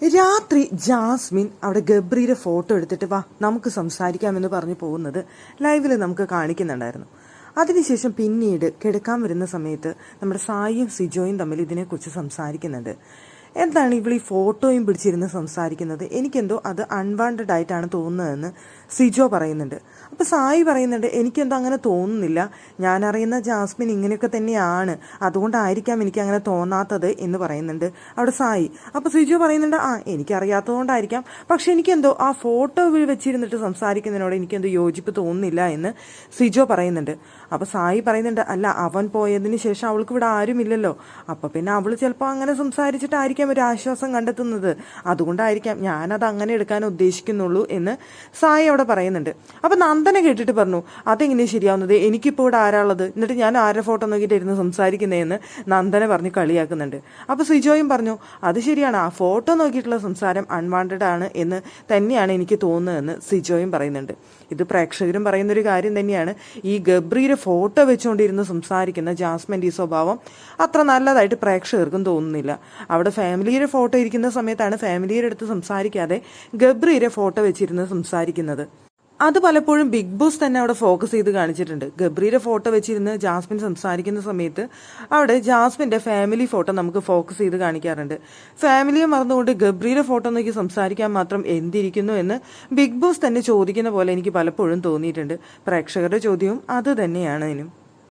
രാത്രി ജാസ്മിൻ അവിടെ ഗബ്രിയുടെ ഫോട്ടോ എടുത്തിട്ട് വാ നമുക്ക് സംസാരിക്കാമെന്ന് പറഞ്ഞു പോകുന്നത് ലൈവിൽ നമുക്ക് കാണിക്കുന്നുണ്ടായിരുന്നു. അതിനുശേഷം പിന്നീട് കിടക്കാൻ വരുന്ന സമയത്ത് നമ്മുടെ സായിയും സിജോയും തമ്മിൽ ഇതിനെക്കുറിച്ച് സംസാരിക്കുന്നുണ്ട്. എന്താണ് ഇവൾ ഈ ഫോട്ടോയും പിടിച്ചിരുന്ന് സംസാരിക്കുന്നത്, എനിക്കെന്തോ അത് അൺവാണ്ടഡ് ആയിട്ടാണ് തോന്നുന്നതെന്ന് സിജോ പറയുന്നുണ്ട്. അപ്പോൾ സായി പറയുന്നുണ്ട് എനിക്കെന്തോ അങ്ങനെ തോന്നുന്നില്ല, ഞാൻ അറിയുന്ന ജാസ്മിൻ ഇങ്ങനെയൊക്കെ തന്നെയാണ്, അതുകൊണ്ടായിരിക്കാം എനിക്ക് അങ്ങനെ തോന്നാത്തത് എന്ന് പറയുന്നുണ്ട് അവിടെ സായി. അപ്പോൾ സിജോ പറയുന്നുണ്ട് എനിക്കറിയാത്തതുകൊണ്ടായിരിക്കാം, പക്ഷെ എനിക്കെന്തോ ആ ഫോട്ടോ വെച്ചിരുന്നിട്ട് സംസാരിക്കുന്നതിനോട് എനിക്കെന്തോ യോജിപ്പ് തോന്നുന്നില്ല എന്ന് സിജോ പറയുന്നുണ്ട്. അപ്പോൾ സായി പറയുന്നുണ്ട് അല്ല, അവൻ പോയതിന് ശേഷം അവൾക്ക് ഇവിടെ ആരുമില്ലല്ലോ, അപ്പോൾ പിന്നെ അവൾ ചിലപ്പോൾ അങ്ങനെ സംസാരിച്ചിട്ടായിരിക്കാം ഒരു ആശ്വാസം കണ്ടെത്തുന്നത്, അതുകൊണ്ടായിരിക്കാം ഞാനത് അങ്ങനെ എടുക്കാൻ ഉദ്ദേശിക്കുന്നുള്ളൂ എന്ന് സായി അവിടെ പറയുന്നുണ്ട്. അപ്പം നന്ദനെ കേട്ടിട്ട് പറഞ്ഞു അതെങ്ങനെയാണ് ശരിയാവുന്നത്, എനിക്കിപ്പോൾ ഇവിടെ ആരാളുള്ളത്, എന്നിട്ട് ഞാൻ ആരുടെ ഫോട്ടോ നോക്കിയിട്ട് ഇരുന്ന് സംസാരിക്കുന്നതെന്ന് നന്ദനെ പറഞ്ഞ് കളിയാക്കുന്നുണ്ട്. അപ്പോൾ സിജോയും പറഞ്ഞു അത് ശരിയാണ്, ആ ഫോട്ടോ നോക്കിയിട്ടുള്ള സംസാരം അൺവാണ്ടഡ് ആണ് എന്ന് തന്നെയാണ് എനിക്ക് തോന്നുന്നതെന്ന് സിജോയും പറയുന്നുണ്ട്. ഇത് പ്രേക്ഷകരും പറയുന്നൊരു കാര്യം തന്നെയാണ്. ഈ ഗബ്രിയുടെ ഫോട്ടോ വെച്ചുകൊണ്ടിരുന്ന് സംസാരിക്കുന്ന ജാസ്മിൻ്റെ ഈ സ്വഭാവം അത്ര നല്ലതായിട്ട് പ്രേക്ഷകർക്കും തോന്നുന്നില്ല. അവിടെ ഫാമിലിയുടെ ഫോട്ടോ ഇരിക്കുന്ന സമയത്താണ് ഫാമിലിയുടെ അടുത്ത് സംസാരിക്കാതെ ഗബ്രിയുടെ ഫോട്ടോ വെച്ചിരുന്ന് സംസാരിക്കുന്നത്. അത് പലപ്പോഴും ബിഗ് ബോസ് തന്നെ അവിടെ ഫോക്കസ് ചെയ്ത് കാണിച്ചിട്ടുണ്ട്. ഗബ്രിയുടെ ഫോട്ടോ വെച്ചിരുന്ന് ജാസ്മിൻ സംസാരിക്കുന്ന സമയത്ത് അവിടെ ജാസ്മിൻ്റെ ഫാമിലി ഫോട്ടോ നമുക്ക് ഫോക്കസ് ചെയ്ത് കാണിക്കാറുണ്ട്. ഫാമിലിയെ മറന്നുകൊണ്ട് ഗബ്രിയുടെ ഫോട്ടോ നോക്കി സംസാരിക്കാൻ മാത്രം എന്തിരിക്കുന്നു എന്ന് ബിഗ് ബോസ് തന്നെ ചോദിക്കുന്ന പോലെ എനിക്ക് പലപ്പോഴും തോന്നിയിട്ടുണ്ട്. പ്രേക്ഷകരുടെ ചോദ്യവും അത് തന്നെയാണ് ഇതിനും.